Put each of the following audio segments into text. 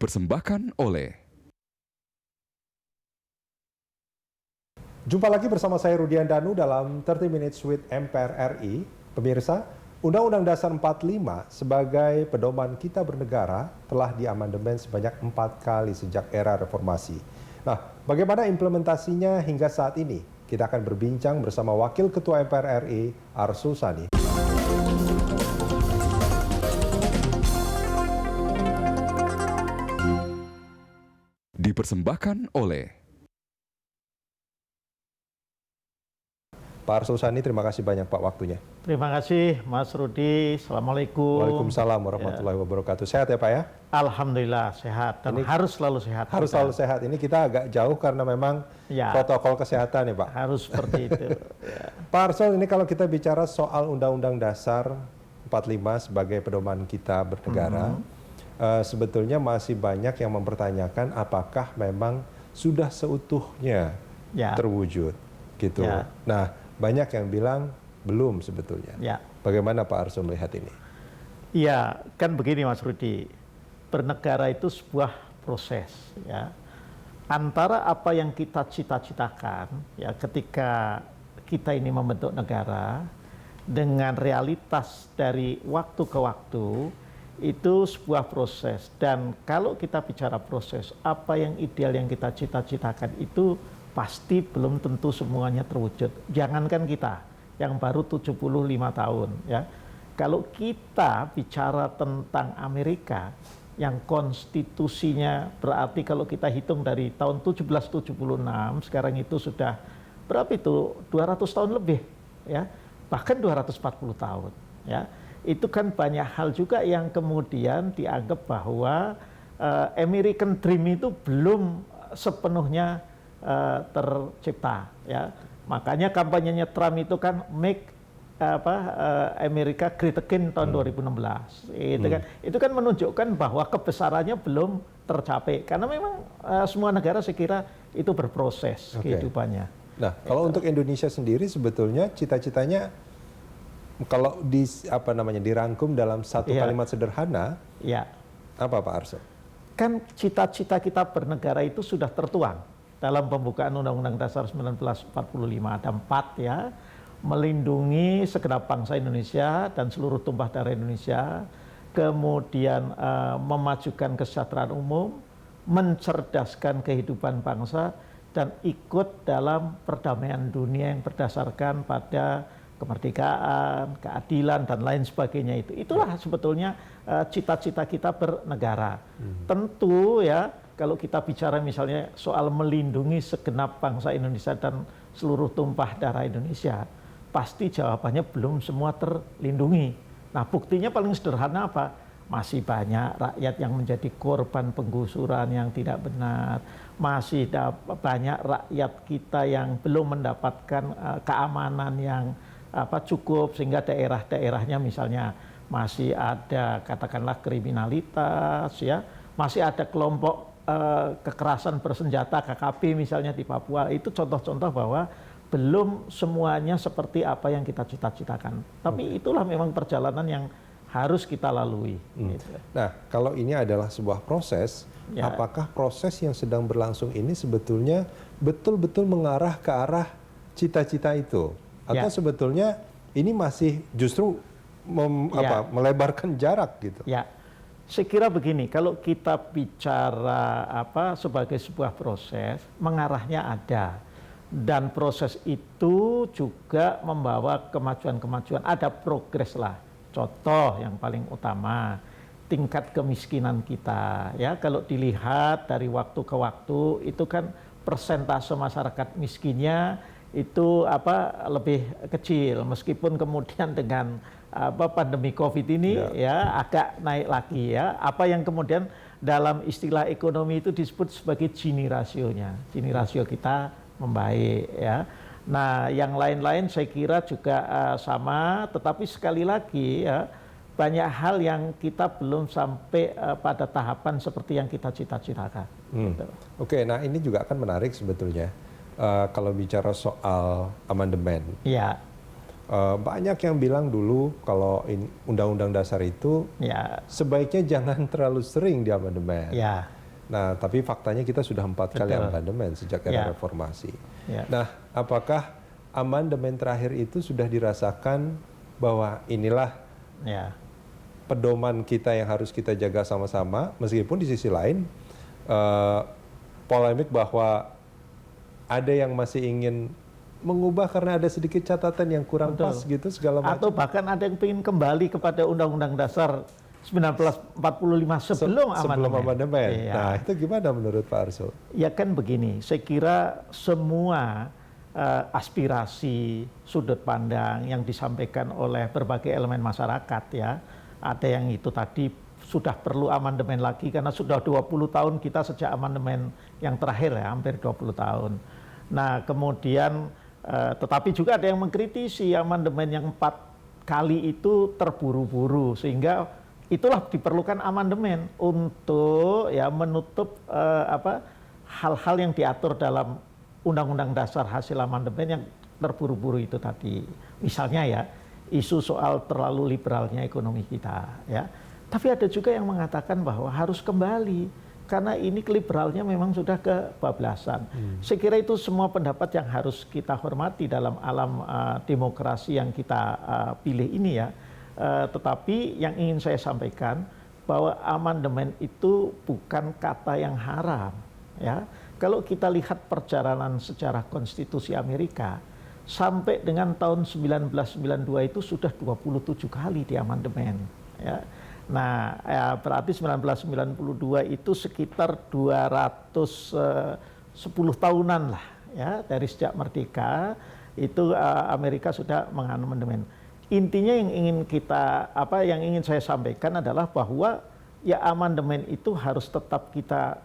Dipersembahkan oleh Jumpa lagi bersama saya Rudian Danu dalam 30 Minutes with MPR RI. Pemirsa, Undang-Undang Dasar 45 sebagai pedoman kita bernegara telah diamandemen sebanyak 4 kali sejak era reformasi. Nah, bagaimana implementasinya hingga saat ini? Kita akan berbincang bersama Wakil Ketua MPR RI, Arsul Sani. Dipersembahkan oleh Pak Arsul Sani, terima kasih banyak Pak waktunya. Terima kasih Mas Rudi. Assalamualaikum. Waalaikumsalam warahmatullahi wabarakatuh. Sehat ya Pak ya? Alhamdulillah sehat dan harus selalu sehat. Harus selalu sehat. Ini kita agak jauh karena memang protokol kesehatan ya Pak. Harus seperti itu. Pak Arsul, ini kalau kita bicara soal Undang-Undang Dasar 45 sebagai pedoman kita bernegara, sebetulnya masih banyak yang mempertanyakan apakah memang sudah seutuhnya terwujud gitu. Nah, banyak yang bilang belum sebetulnya. Bagaimana Pak Arsul melihat ini? Iya, kan begini Mas Rudi. Bernegara itu sebuah proses ya. Antara apa yang kita cita-citakan ya ketika kita ini membentuk negara dengan realitas dari waktu ke waktu itu sebuah proses. Dan kalau kita bicara proses, apa yang ideal yang kita cita-citakan itu pasti belum tentu semuanya terwujud. Jangankan kita yang baru 75 tahun ya. Kalau kita bicara tentang Amerika yang konstitusinya berarti kalau kita hitung dari tahun 1776 sekarang itu sudah berapa itu 200 tahun lebih ya. Bahkan 240 tahun ya. Itu kan banyak hal juga yang kemudian dianggap bahwa American Dream itu belum sepenuhnya tercipta ya. Makanya kampanyenya Trump itu kan make Amerika Great Again tahun 2016. Itu kan menunjukkan bahwa kebesarannya belum tercapai karena memang semua negara saya kira itu berproses kehidupannya. Nah, kalau untuk Indonesia sendiri sebetulnya cita-citanya kalau dirangkum dalam satu kalimat sederhana, apa Pak Arsul? Kan cita-cita kita bernegara itu sudah tertuang dalam pembukaan Undang-Undang Dasar 1945 ada 4 ya, melindungi segenap bangsa Indonesia dan seluruh tumpah darah Indonesia, kemudian memajukan kesejahteraan umum, mencerdaskan kehidupan bangsa dan ikut dalam perdamaian dunia yang berdasarkan pada kemerdekaan, keadilan dan lain sebagainya itu. Itulah sebetulnya cita-cita kita bernegara. Tentu ya kalau kita bicara misalnya soal melindungi segenap bangsa Indonesia dan seluruh tumpah darah Indonesia, pasti jawabannya belum semua terlindungi. Nah, buktinya paling sederhana apa? Masih banyak rakyat yang menjadi korban penggusuran yang tidak benar. Masih banyak rakyat kita yang belum mendapatkan keamanan yang cukup sehingga daerah-daerahnya misalnya masih ada katakanlah kriminalitas ya, masih ada kelompok kekerasan bersenjata KKB misalnya di Papua. Itu contoh-contoh bahwa belum semuanya seperti apa yang kita cita-citakan. Tapi itulah memang perjalanan yang harus kita lalui. Gitu. Nah, kalau ini adalah sebuah proses, apakah proses yang sedang berlangsung ini sebetulnya betul-betul mengarah ke arah cita-cita itu? Atau sebetulnya ini masih justru melebarkan jarak gitu? Ya, saya kira begini, kalau kita bicara sebagai sebuah proses, mengarahnya ada. Dan proses itu juga membawa kemajuan-kemajuan, ada progres lah. Contoh yang paling utama, tingkat kemiskinan kita. Ya, kalau dilihat dari waktu ke waktu, itu kan persentase masyarakat miskinnya itu lebih kecil, meskipun kemudian dengan pandemi COVID ini agak naik lagi ya. Apa yang kemudian dalam istilah ekonomi itu disebut sebagai Gini rasionya. Gini rasio kita membaik ya. Nah, yang lain-lain saya kira juga sama, tetapi sekali lagi ya banyak hal yang kita belum sampai pada tahapan seperti yang kita cita-citakan. Gitu. Oke, nah ini juga akan menarik sebetulnya kalau bicara soal amandemen. Banyak yang bilang dulu kalau Undang-Undang Dasar itu sebaiknya jangan terlalu sering diamandemen. Nah, tapi faktanya kita sudah 4 kali Betul. amandemen sejak era reformasi. Ya. Nah, apakah amandemen terakhir itu sudah dirasakan bahwa inilah Ya. pedoman kita yang harus kita jaga sama-sama, meskipun di sisi lain polemik bahwa ada yang masih ingin mengubah karena ada sedikit catatan yang kurang Betul. pas gitu segala macam. Atau bahkan ada yang ingin kembali kepada Undang-Undang Dasar 1945 sebelum amandemen. Iya. Nah, itu gimana menurut Pak Arsul? Ya kan begini, saya kira semua aspirasi, sudut pandang yang disampaikan oleh berbagai elemen masyarakat ya, ada yang itu tadi sudah perlu amandemen lagi karena sudah 20 tahun kita sejak amandemen yang terakhir ya, hampir 20 tahun. Nah, kemudian tetapi juga ada yang mengkritisi amandemen yang 4 kali itu terburu-buru sehingga itulah diperlukan amandemen untuk ya menutup hal-hal yang diatur dalam Undang-Undang Dasar hasil amandemen yang terburu-buru itu tadi. Misalnya ya isu soal terlalu liberalnya ekonomi kita ya. Tapi ada juga yang mengatakan bahwa harus kembali karena ini liberalnya memang sudah kebablasan. Saya kira itu semua pendapat yang harus kita hormati dalam alam demokrasi yang kita pilih ini ya. Tetapi yang ingin saya sampaikan bahwa amandemen itu bukan kata yang haram ya. Kalau kita lihat perjalanan sejarah konstitusi Amerika sampai dengan tahun 1992 itu sudah 27 kali di amandemen ya. Nah, ya berarti 1992 itu sekitar 210 tahunan lah ya dari sejak merdeka itu Amerika sudah mengamandemen. Intinya yang ingin yang ingin saya sampaikan adalah bahwa ya amandemen itu harus tetap kita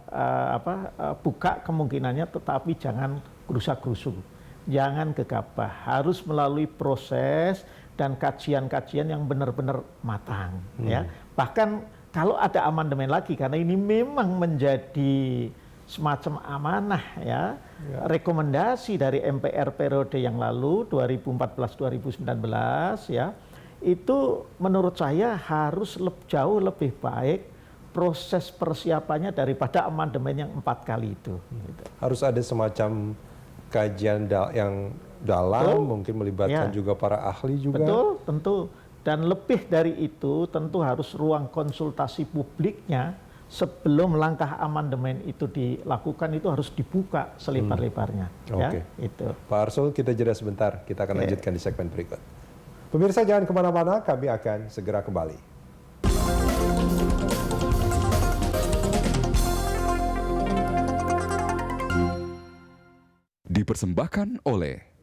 buka kemungkinannya, tetapi jangan gerusa-gerusu, jangan gegabah, harus melalui proses dan kajian-kajian yang benar-benar matang. Ya, bahkan kalau ada amandemen lagi, karena ini memang menjadi semacam amanah ya, rekomendasi dari MPR periode yang lalu 2014-2019 ya, itu menurut saya harus jauh lebih baik proses persiapannya daripada amandemen yang 4 kali itu. Gitu. Harus ada semacam kajian yang dalam, mungkin melibatkan juga para ahli juga. Betul, tentu. Dan lebih dari itu tentu harus ruang konsultasi publiknya sebelum langkah amandemen itu dilakukan itu harus dibuka selebar-lebarnya. Oke. Ya, itu. Pak Arsul, kita jeda sebentar. Kita akan lanjutkan di segmen berikut. Pemirsa jangan kemana-mana, kami akan segera kembali. Dipersembahkan oleh